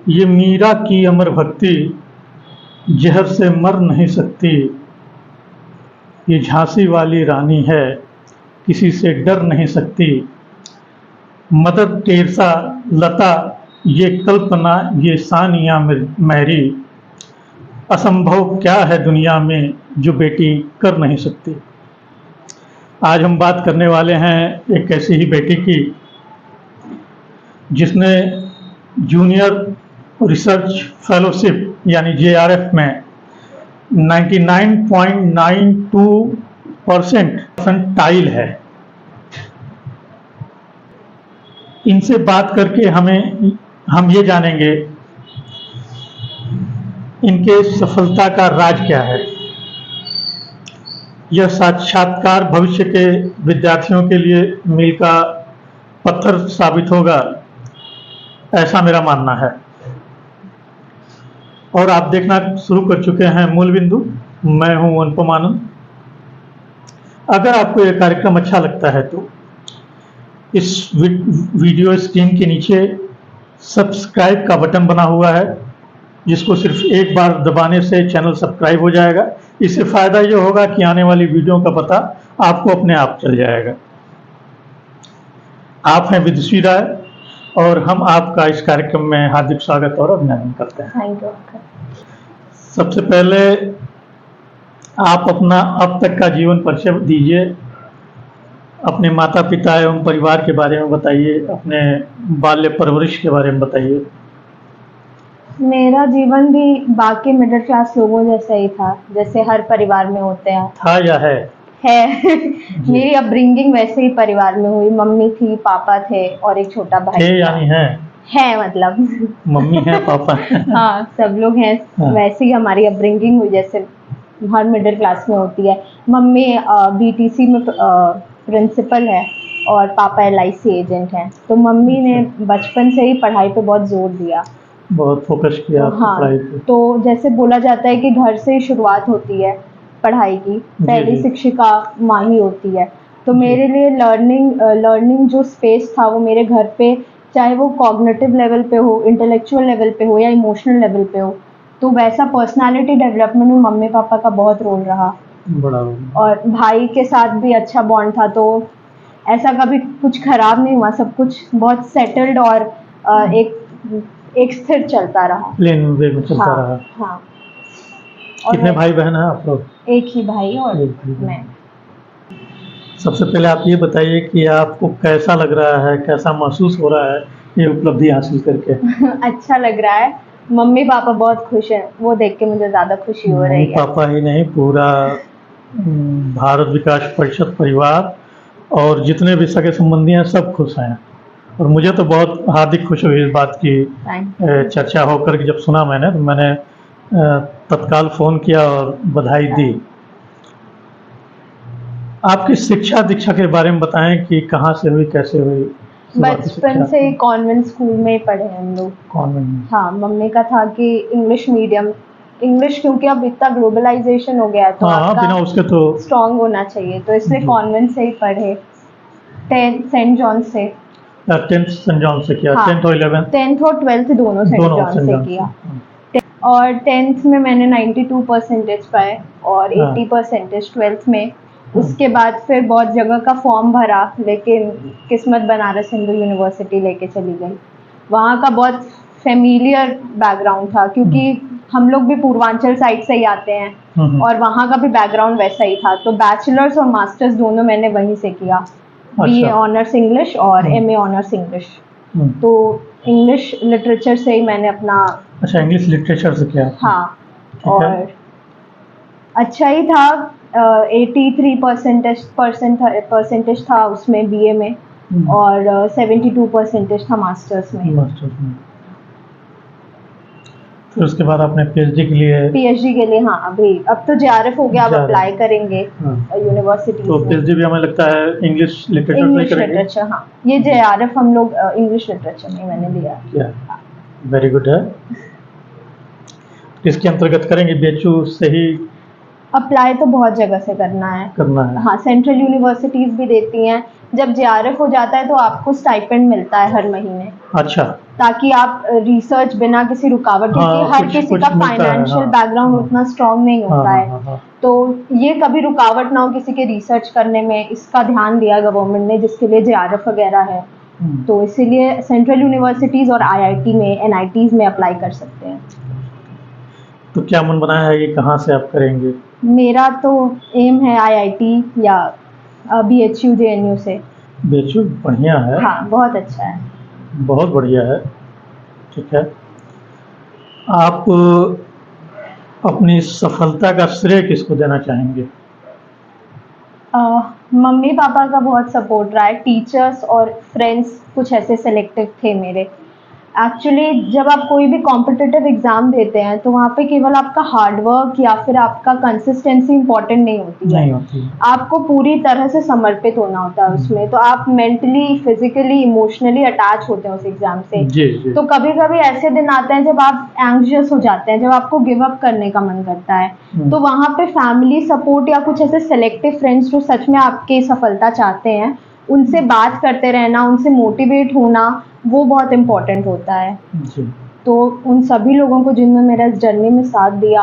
ये मीरा की अमर भक्ति जहर से मर नहीं सकती। ये झांसी वाली रानी है, किसी से डर नहीं सकती। मदर टेरेसा, लता, ये कल्पना, ये सानिया मैरी। असंभव क्या है दुनिया में जो बेटी कर नहीं सकती। आज हम बात करने वाले हैं एक ऐसी ही बेटी की जिसने जूनियर रिसर्च फेलोशिप यानी JRF में 99.92% परसेंटाइल है। इनसे बात करके हम ये जानेंगे इनके सफलता का राज क्या है। यह साक्षात्कार भविष्य के विद्यार्थियों के लिए मील का पत्थर साबित होगा, ऐसा मेरा मानना है। और आप देखना शुरू कर चुके हैं मूल बिंदु। मैं हूं अनुपम आनंद। अगर आपको यह कार्यक्रम अच्छा लगता है तो इस वीडियो स्क्रीन के नीचे सब्सक्राइब का बटन बना हुआ है, जिसको सिर्फ एक बार दबाने से चैनल सब्सक्राइब हो जाएगा। इससे फायदा ये होगा कि आने वाली वीडियो का पता आपको अपने आप चल जाएगा। आप हैं विदुषी राय और हम आपका इस कार्यक्रम में हार्दिक स्वागत और अभिनंदन करते हैं। Thank you. सबसे पहले आप अपना अब तक का जीवन परिचय दीजिए, अपने माता पिता एवं परिवार के बारे में बताइए, अपने बाल्य परवरिश के बारे में बताइए। मेरा जीवन भी बाकी मिडिल क्लास लोगों जैसा ही था, जैसे हर परिवार में होते हैं। था या है? मेरी अपब्रिंगिंग वैसे ही परिवार में हुई। मम्मी थी, पापा थे और एक छोटा भाई थे यानी है मतलब मम्मी है, पापा है। हाँ, सब लोग हैं। हाँ। वैसे ही हमारी अपब्रिंगिंग हुई जैसे हर मिडिल क्लास में होती है। मम्मी BTC में प्रिंसिपल है और पापा LIC एजेंट हैं। तो मम्मी ने बचपन से ही पढ़ाई पे बहुत जोर दिया, बहुत फोकस किया आपकी पढ़ाई पे। तो जैसे बोला जाता है कि घर से ही शुरुआत होती है पढ़ाई की, पहली शिक्षिका माँ ही होती है। तो मेरे लिए लर्निंग जो स्पेस था वो मेरे घर पे, चाहे वो कॉग्निटिव लेवल पे हो, इंटेलेक्चुअल लेवल पे हो या इमोशनल लेवल पे हो, तो वैसा पर्सनालिटी डेवलपमेंट में मम्मी पापा का बहुत रोल रहा। बड़ा। और भाई के साथ भी अच्छा बॉन्ड था, तो ऐसा कभी कुछ खराब नहीं हुआ। सब कुछ बहुत सेटल्ड और एक स्थिर चलता रहा, प्लेन वे में चलता रहा। हाँ। कितने भाई बहन हैं आप लोग? एक ही भाई और मैं। सबसे पहले आप ये बताइए कि आपको कैसा लग रहा है, कैसा महसूस हो रहा है ये उपलब्धि हासिल करके? अच्छा लग रहा है। मम्मी पापा बहुत खुश हैं, वो देख के मुझे ज्यादा खुशी हो रही है। पापा ही नहीं, पूरा भारत विकास परिषद परिवार और जितने भी सगे संबंधी हैं सब खुश हैं। और मुझे तो बहुत हार्दिक खुशी हुई इस बात की चर्चा होकर के। जब सुना मैंने तो मैंने तत्काल फ़ोन किया और बधाई दी। आपकी शिक्षा दीक्षा के बारे में बताएं कि कहाँ से हुई, कैसे हुई? बचपन से ही कॉन्वेंट स्कूल में ही पढ़े हम लोग। कॉन्वेंट? हाँ, मम्मी का था कि इंग्लिश मीडियम, इंग्लिश क्योंकि अब इतना ग्लोबलाइजेशन हो गया है तो आपका बिना उसके तो स्ट्रॉन्ग होना चाहिए, तो इसलिए कॉन्वेंट से ही पढ़े। 10th सेंट जॉन से। 10th सेंट जॉन से किया? 10th और 11th? 10th और 12th दोनों सेंट जॉन से किया। और 10th में मैंने 92 परसेंटेज पाए और 80 परसेंटेज 12th में। उसके बाद फिर बहुत जगह का फॉर्म भरा, लेकिन किस्मत बनारस हिंदू यूनिवर्सिटी लेके चली गई। वहाँ का बहुत फेमिलियर बैकग्राउंड था, क्योंकि हम लोग भी पूर्वांचल साइड से ही आते हैं और वहाँ का भी बैकग्राउंड वैसा ही था। तो बैचलर्स और मास्टर्स दोनों मैंने वहीं से किया। BA ऑनर्स इंग्लिश और MA ऑनर्स इंग्लिश। तो इंग्लिश लिटरेचर से ही मैंने अपना। अच्छा, इंग्लिश लिटरेचर से किया? हाँ। और अच्छा ही था। 83 परसेंटेज था उसमें BA में और 72 परसेंटेज था मास्टर्स में। फिर उसके बाद आपने PhD के लिए? हाँ, अभी अब तो JRF हो गया, अब अप्लाई करेंगे यूनिवर्सिटी। तो PhD भी हमें लगता है इंग्लिश लिटरेचर। हाँ, ये JRF हम लोग इंग्लिश लिटरेचर में मैंने दिया। वेरी गुड है। इसके अंतर्गत करेंगे BHU से ही? अप्लाई तो बहुत जगह से करना है। हाँ, सेंट्रल यूनिवर्सिटीज भी देती हैं, जब JRF हो जाता है तो आपको स्टाइपेंड मिलता है हर महीने, अच्छा। ताकि आप रिसर्च बिना किसी रुकावट, क्योंकि हाँ, हर कुछ किसी कुछ का मिलता है, फाइनेंशियल हाँ। बैकग्राउंड हाँ, उतना स्ट्रांग नहीं हाँ, होता हाँ, है, हाँ, हाँ। तो ये कभी रुकावट ना हो किसी के रिसर्च करने में, इसका ध्यान दिया गवर्नमेंट ने, जिसके लिए JRF वगैरह है। तो इसीलिए सेंट्रल यूनिवर्सिटीज और IIT में, NITs में अप्लाई कर सकते हैं। तो क्या मन बनाया है कि कहाँ से आप करेंगे? मेरा तो एम है IIT या BHU JNU से। बेचू बढ़िया है। हाँ, बहुत अच्छा है। बहुत बढ़िया है। ठीक है। आप अपनी सफलता का श्रेय किसको देना चाहेंगे? मम्मी पापा का बहुत सपोर्ट रहा है, टीचर्स और फ्रेंड्स कुछ ऐसे सेलेक्टिव थे मेरे। एक्चुअली जब आप कोई भी कॉम्पिटिटिव एग्ज़ाम देते हैं तो वहाँ पे केवल आपका हार्ड वर्क या फिर आपका कंसिस्टेंसी इम्पॉर्टेंट नहीं होती है, नहीं होती है। आपको पूरी तरह से समर्पित होना होता है उसमें। तो आप मेंटली, फिजिकली, इमोशनली अटैच होते हैं उस एग्ज़ाम से। जी जी। तो कभी कभी ऐसे दिन आते हैं जब आप एंग्शियस हो जाते हैं, जब आपको गिव अप करने का मन करता है, तो वहाँ पे फैमिली सपोर्ट या कुछ ऐसे सेलेक्टिव फ्रेंड्स जो सच में आपकी सफलता चाहते हैं, उनसे बात करते रहना, उनसे मोटिवेट होना, वो बहुत इम्पोर्टेंट होता है। जी। तो उन सभी लोगों को जिन्होंने मेरा इस जर्नी में साथ दिया,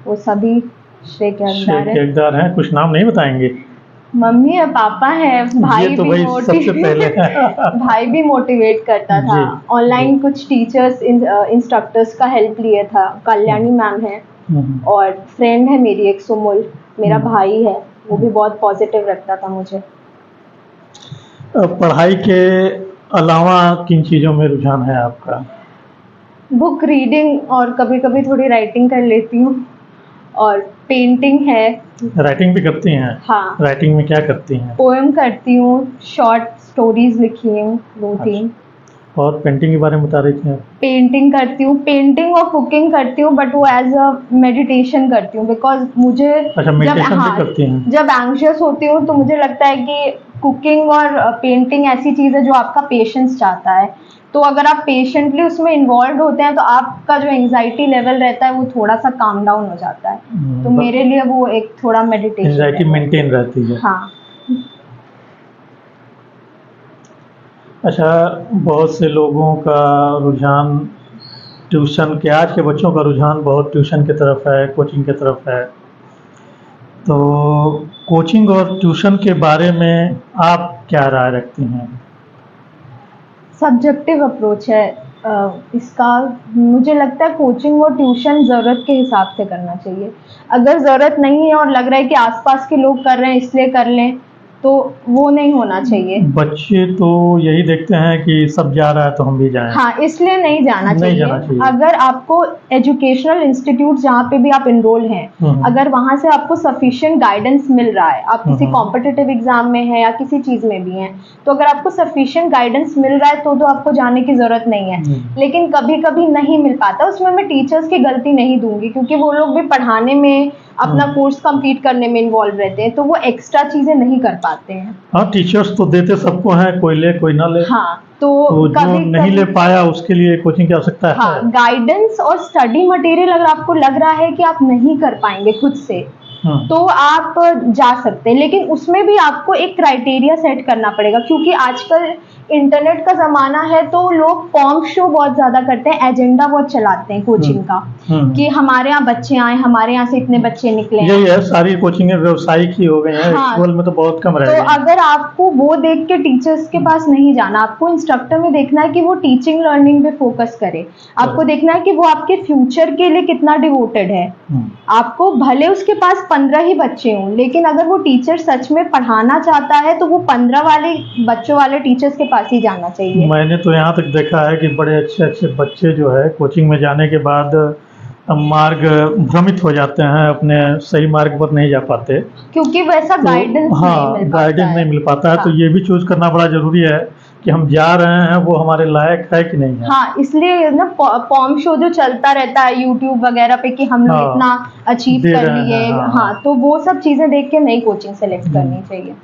वो सभी श्रेय के हकदार हैं। हकदार हैं। कुछ नाम नहीं बताएंगे? मम्मी और पापा है, भाई ये तो भी भाई सबसे पहले भाई भी मोटिवेट करता था। जी, ऑनलाइन कुछ टीचर्स, इंस्ट्रक्टर्स का हेल्प लिया था, कल्याणी मैम है, और फ्रेंड है मेरी एक सुमुल, मेरा भाई है, वो भी बहुत पॉजिटिव रखता था मुझे। पढ़ाई के अलावा किन चीज़ों में रुझान है आपका? बुक रीडिंग और कभी कभी थोड़ी राइटिंग कर लेती हूँ, और पेंटिंग है। राइटिंग भी करती हैं? हाँ, राइटिंग में क्या करती हैं? पोएम करती हूँ, शॉर्ट स्टोरीज लिखी हूँ 2-3। और पेंटिंग के बारे में बता रही थी आप? पेंटिंग करती हूँ, पेंटिंग और कुकिंग करती हूँ, बट वो एज अ मेडिटेशन करती हूँ, बिकॉज मुझे अच्छा, मेडिटेशन भी करती हैं? जब एंग्शियस होती हूँ तो मुझे लगता है कि कुकिंग और पेंटिंग ऐसी चीज़ है जो आपका पेशेंस चाहता है। तो अगर आप पेशेंटली उसमें इन्वॉल्व होते हैं तो आपका जो एंग्जाइटी लेवल रहता है वो थोड़ा सा काम डाउन हो जाता है। तो मेरे लिए वो एक थोड़ा मेडिटेशन, एंग्जाइटी मेंटेन रहती है। हाँ। अच्छा, बहुत से लोगों का रुझान ट्यूशन के, आज के बच्चों का रुझान बहुत ट्यूशन की तरफ है, कोचिंग की तरफ है। तो कोचिंग और ट्यूशन के बारे में आप क्या राय रखती हैं? सब्जेक्टिव अप्रोच है इसका। मुझे लगता है कोचिंग और ट्यूशन ज़रूरत के हिसाब से करना चाहिए। अगर ज़रूरत नहीं है और लग रहा है कि आसपास के लोग कर रहे हैं इसलिए कर लें, तो वो नहीं होना चाहिए। बच्चे तो यही देखते हैं कि सब जा रहा है तो हम भी जाएं। हाँ, इसलिए नहीं जाना चाहिए। अगर आपको एजुकेशनल इंस्टीट्यूट जहाँ पे भी आप इनरोल हैं, अगर वहाँ से आपको सफिशिएंट गाइडेंस मिल रहा है, आप किसी कॉम्पिटिटिव एग्जाम में हैं या किसी चीज़ में भी हैं, तो अगर आपको सफिशिएंट गाइडेंस मिल रहा है तो आपको जाने की ज़रूरत नहीं है। लेकिन कभी कभी नहीं मिल पाता, उसमें मैं टीचर्स की गलती नहीं दूंगी, क्योंकि वो लोग भी पढ़ाने में, अपना कोर्स कंप्लीट करने में इन्वॉल्व रहते हैं, तो वो एक्स्ट्रा चीज़ें नहीं कर पाते हैं। हाँ, टीचर्स तो देते सबको हैं, कोई ले कोई ना ले। हाँ, तो जो नहीं ले पाया उसके लिए कोचिंग की आवश्यकता है। हाँ, गाइडेंस और स्टडी मटेरियल अगर आपको लग रहा है कि आप नहीं कर पाएंगे खुद से, तो आप जा सकते हैं, लेकिन उसमें भी आपको एक क्राइटेरिया सेट करना पड़ेगा, क्योंकि आजकल इंटरनेट का ज़माना है, तो लोग फॉर्म शो बहुत ज़्यादा करते हैं, एजेंडा बहुत चलाते हैं कोचिंग का, कि हमारे यहाँ बच्चे आए, हमारे यहाँ से इतने बच्चे निकले। यही है, सारी कोचिंगें व्यवसायिक ही हो गई हैं। हाँ, स्कूल में तो बहुत कम रह गई। तो अगर आपको वो देख के टीचर्स के पास नहीं जाना, आपको इंस्ट्रक्टर में देखना है कि वो टीचिंग लर्निंग पे फोकस करे। आपको देखना है कि वो आपके फ्यूचर के लिए कितना डिवोटेड है। आपको भले उसके पास 15 ही बच्चे हों, लेकिन अगर वो टीचर सच में पढ़ाना चाहता है तो वो 15 वाले बच्चों वाले टीचर्स के पास ही जाना चाहिए। मैंने तो यहाँ तक देखा है कि बड़े अच्छे अच्छे बच्चे जो है कोचिंग में जाने के बाद मार्ग भ्रमित हो जाते हैं, अपने सही मार्ग पर नहीं जा पाते, क्योंकि वैसा गाइडेंस गाइडेंस नहीं मिल पाता है। तो ये भी चूज करना बड़ा जरूरी है कि हम जा रहे हैं वो हमारे लायक है कि नहीं है। हाँ, इसलिए ना फॉर्म शो जो चलता रहता है यूट्यूब वगैरह पे कि हम लोग इतना अचीव कर लिए, हाँ, तो वो सब चीजें देख के नई कोचिंग सेलेक्ट करनी चाहिए।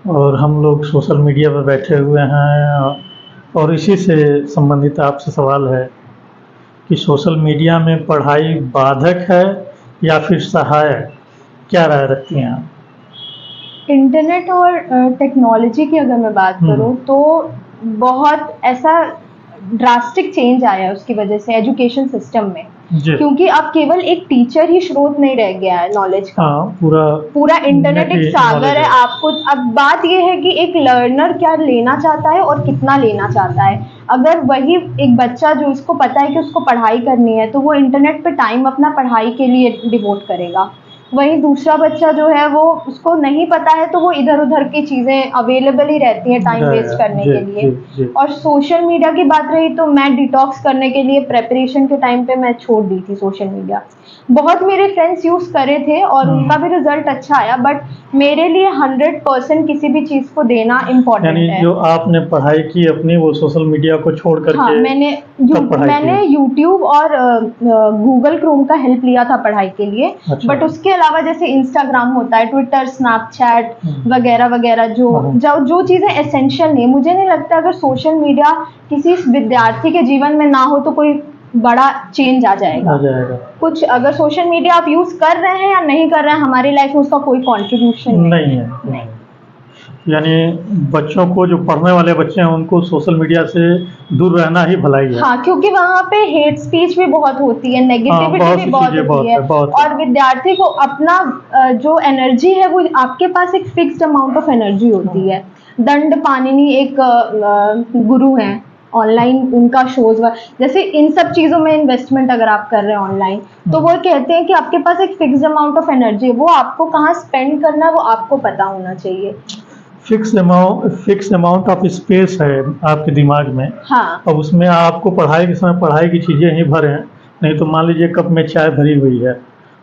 और हम लोग सोशल मीडिया पर बैठे हुए हैं, और इसी से संबंधित आपसे सवाल है कि सोशल मीडिया में पढ़ाई बाधक है या फिर सहायक, क्या राय रखती हैं आप? इंटरनेट और टेक्नोलॉजी की अगर मैं बात करूं तो बहुत ऐसा ड्रास्टिक चेंज आया है उसकी वजह से एजुकेशन सिस्टम में, क्योंकि अब केवल एक टीचर ही स्रोत नहीं रह गया है नॉलेज का। पूरा इंटरनेट एक सागर है। आपको अब बात यह है कि एक लर्नर क्या लेना चाहता है और कितना लेना चाहता है। अगर वही एक बच्चा जो उसको पता है कि उसको पढ़ाई करनी है तो वो इंटरनेट पे टाइम अपना पढ़ाई के लिए डिवोट करेगा। वहीं दूसरा बच्चा जो है वो उसको नहीं पता है तो वो इधर उधर की चीज़ें अवेलेबल ही रहती हैं टाइम वेस्ट करने के लिए। और सोशल मीडिया की बात रही तो मैं डिटॉक्स करने के लिए प्रेपरेशन के टाइम पे मैं छोड़ दी थी सोशल मीडिया। बहुत मेरे फ्रेंड्स यूज़ करे थे और उनका भी रिजल्ट अच्छा आया, बट मेरे लिए 100% किसी भी चीज़ को देना इम्पोर्टेंट है। जो आपने पढ़ाई की अपनी वो सोशल मीडिया को छोड़ करके? हाँ, मैंने यूट्यूब और गूगल क्रोम का हेल्प लिया था पढ़ाई के लिए। अच्छा। बट उसके अलावा जैसे इंस्टाग्राम होता है, ट्विटर, स्नैपचैट वगैरह वगैरह जो चीज़ें एसेंशियल नहीं, मुझे नहीं लगता अगर सोशल मीडिया किसी विद्यार्थी के जीवन में ना हो तो कोई बड़ा चेंज आ जाएगा। कुछ अगर सोशल मीडिया आप यूज कर रहे हैं या नहीं कर रहे हैं, हमारी लाइफ में उसका कोई कंट्रीब्यूशन नहीं है। यानी बच्चों को, जो पढ़ने वाले बच्चे हैं, उनको सोशल मीडिया से दूर रहना ही भलाई है। हाँ, क्योंकि वहाँ पे हेट स्पीच भी बहुत होती है, नेगेटिविटी भी बहुत होती है। और विद्यार्थी को अपना जो एनर्जी है वो आपके पास एक फिक्स्ड अमाउंट ऑफ एनर्जी होती है। दंड पाणिनि एक गुरु हैं ऑनलाइन, उनका शोज जैसे इन सब चीज़ों में इन्वेस्टमेंट अगर आप कर रहे हैं ऑनलाइन तो वो कहते हैं कि आपके पास एक फिक्स्ड अमाउंट ऑफ एनर्जी है, वो आपको कहाँ स्पेंड करना है वो आपको पता होना चाहिए। फिक्स अमाउंट ऑफ स्पेस है आपके दिमाग में। हाँ। अब उसमें आपको पढ़ाई के समय पढ़ाई की चीज़ें ही भरें, नहीं तो मान लीजिए कप में चाय भरी हुई है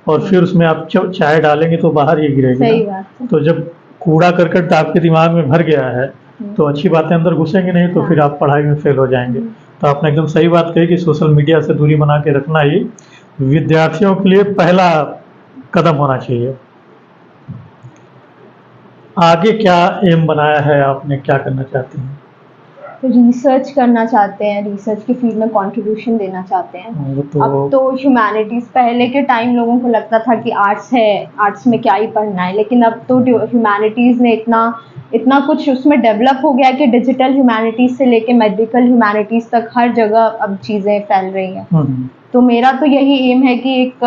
और फिर उसमें आप चाय डालेंगे तो बाहर ही गिरेगी। सही बात है। तो जब कूड़ा करकट आपके दिमाग में भर गया है तो अच्छी बातें अंदर घुसेंगे नहीं, तो फिर आप पढ़ाई में फेल हो जाएंगे। तो आपने एकदम सही बात कही कि सोशल मीडिया से दूरी बना के रखना ही विद्यार्थियों के लिए पहला कदम होना चाहिए। आगे क्या एम बनाया है आपने, क्या करना चाहते हैं? रिसर्च करना चाहते हैं, रिसर्च की फील्ड में कंट्रीब्यूशन देना चाहते हैं। अब तो ह्यूमैनिटीज़, पहले के टाइम लोगों को लगता था कि आर्ट्स है, आर्ट्स में क्या ही पढ़ना है, लेकिन अब तो ह्यूमैनिटीज़ ने इतना कुछ उसमें डेवलप हो गया कि डिजिटल ह्यूमैनिटीज़ से लेके मेडिकल ह्यूमैनिटीज़ तक हर जगह अब चीज़ें फैल रही हैं। तो मेरा तो यही एम है कि एक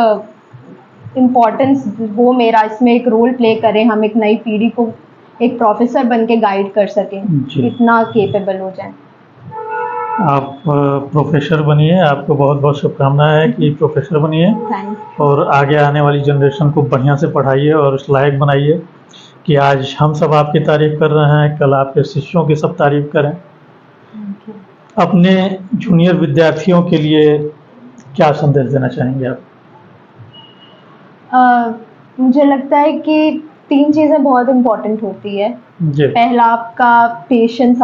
इम्पोर्टेंस वो मेरा इसमें एक रोल प्ले करें, हम एक नई पीढ़ी को एक प्रोफेसर बन के गाइड कर सकें, इतना केपेबल हो जाए। आप प्रोफेसर बनिए, आपको बहुत बहुत शुभकामनाएं है कि प्रोफेसर बनिए और आगे आने वाली जनरेशन को बढ़िया से पढ़ाइए और उस लायक बनाइए कि आज हम सब आपकी तारीफ कर रहे हैं, कल आपके शिष्यों की सब तारीफ करें। अपने जूनियर विद्यार्थियों के लिए क्या संदेश देना चाहेंगे आप? मुझे लगता है कि 3 चीज़ें बहुत इम्पोर्टेंट होती है। पहला आपका पेशेंस,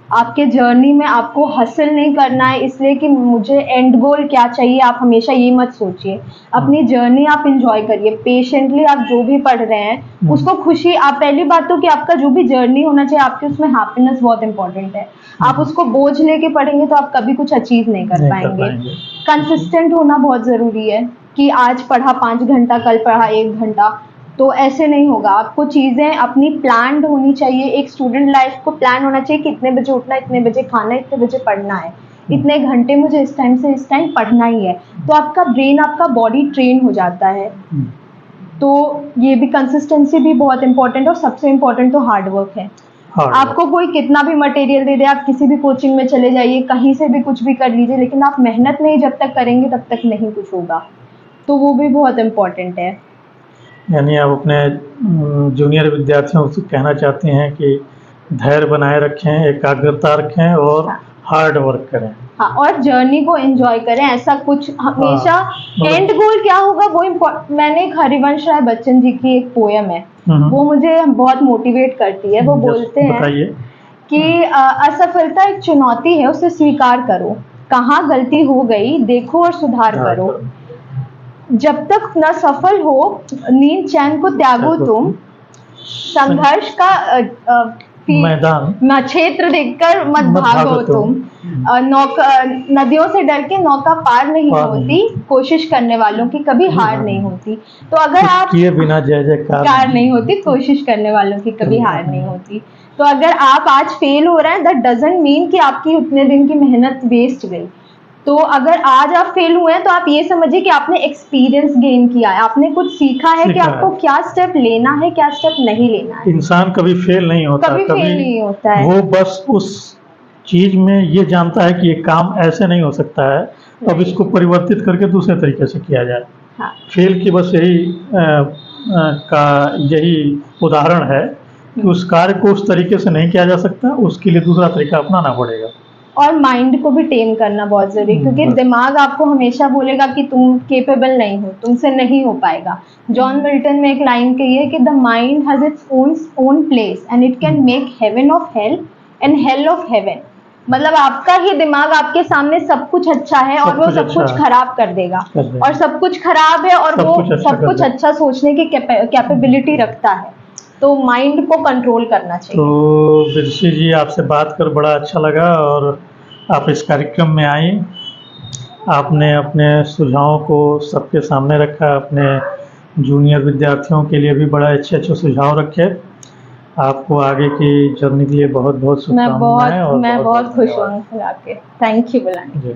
आपके जर्नी में आपको हासिल नहीं करना है इसलिए कि मुझे एंड गोल क्या चाहिए, आप हमेशा ये मत सोचिए। अपनी जर्नी आप इंजॉय करिए, पेशेंटली आप जो भी पढ़ रहे हैं उसको खुशी, आप पहली बात तो कि आपका जो भी जर्नी होना चाहिए आपके उसमें हैप्पीनेस बहुत इंपॉर्टेंट है। आप उसको बोझ लेके पढ़ेंगे तो आप कभी कुछ अचीव नहीं कर पाएंगे। कंसिस्टेंट होना बहुत ज़रूरी है कि आज पढ़ा 5 घंटा, कल पढ़ा 1 घंटा, तो ऐसे नहीं होगा। आपको चीज़ें अपनी प्लान्ड होनी चाहिए। एक स्टूडेंट लाइफ को प्लान होना चाहिए कि इतने बजे उठना, इतने बजे खाना, इतने बजे पढ़ना है, इतने घंटे मुझे इस टाइम से इस टाइम पढ़ना ही है। तो आपका ब्रेन, आपका बॉडी ट्रेन हो जाता है। तो ये भी कंसिस्टेंसी भी बहुत इंपॉर्टेंट है और सबसे इम्पोर्टेंट तो हार्ड वर्क है। आपको कोई कितना भी मटेरियल दे दे, आप किसी भी कोचिंग में चले जाइए, कहीं से भी कुछ भी कर लीजिए, लेकिन आप मेहनत नहीं जब तक करेंगे तब तक नहीं कुछ होगा। तो वो भी बहुत इम्पोर्टेंट है। यानी आप अपने जूनियर विद्यार्थियों से कहना चाहते हैं कि धैर्य बनाए रखें, एकाग्रता रखें और हार्ड वर्क करें। हाँ, और जर्नी को एंजॉय करें। ऐसा कुछ हमेशा एंड गोल क्या होगा वो मैंने एक हरिवंश राय बच्चन जी की एक पोयम है, वो मुझे बहुत मोटिवेट करती है। वो बोलते हैं कि असफलता एक चुनौती है, उसे स्वीकार करो, कहाँ गलती हो गई देखो और सुधार करो, जब तक न सफल हो नींद चैन को त्यागो तुम, संघर्ष का फील्ड मैदान क्षेत्र देखकर मत भागो तुम। नौका नदियों से डर के नौका पार नहीं होती, कोशिश करने वालों की कभी हार नहीं होती। तो अगर आप किए बिना जय जयकार नहीं होती, कोशिश करने वालों की कभी हार नहीं होती। तो अगर आप आज फेल हो रहे हैं, दैट डजंट मीन कि आपकी उतने दिन की मेहनत वेस्ट गई। तो अगर आज आप फेल हुए हैं तो आप ये समझिए कि आपने एक्सपीरियंस गेन किया है, आपने कुछ सीखा है कि आपको क्या स्टेप लेना है, क्या स्टेप नहीं लेना है। इंसान कभी फेल नहीं होता, कभी फेल नहीं होता है। वो बस उस चीज में ये जानता है कि ये काम ऐसे नहीं हो सकता है, अब इसको परिवर्तित करके दूसरे तरीके से किया जाए। हाँ। फेल की बस यही उदाहरण है कि उस कार्य को उस तरीके से नहीं किया जा सकता, उसके लिए दूसरा तरीका अपनाना पड़ेगा। और माइंड को भी टेम करना बहुत जरूरी है, क्योंकि दिमाग आपको हमेशा बोलेगा कि तुम केपेबल नहीं हो, तुमसे नहीं हो पाएगा। जॉन मिल्टन ने एक लाइन कही है कि the mind has its own place and it can make heaven of hell and hell of heaven. मतलब आपका ही दिमाग आपके सामने सब कुछ अच्छा है और वो सब कुछ खराब कर देगा, और सब कुछ खराब है और वो सब कुछ अच्छा सोचने की कैपेबिलिटी रखता है। तो माइंड को कंट्रोल करना चाहिए। तो बिरसी जी, आपसे बात कर बड़ा अच्छा लगा, और आप इस कार्यक्रम में आई, आपने अपने सुझावों को सबके सामने रखा, अपने जूनियर विद्यार्थियों के लिए भी बड़ा अच्छे अच्छे सुझाव रखे। आपको आगे की जर्नी के लिए बहुत बहुत शुभकामनाएं। मैं बहुत खुश हूँ आपके। थैंक यू बुलाने।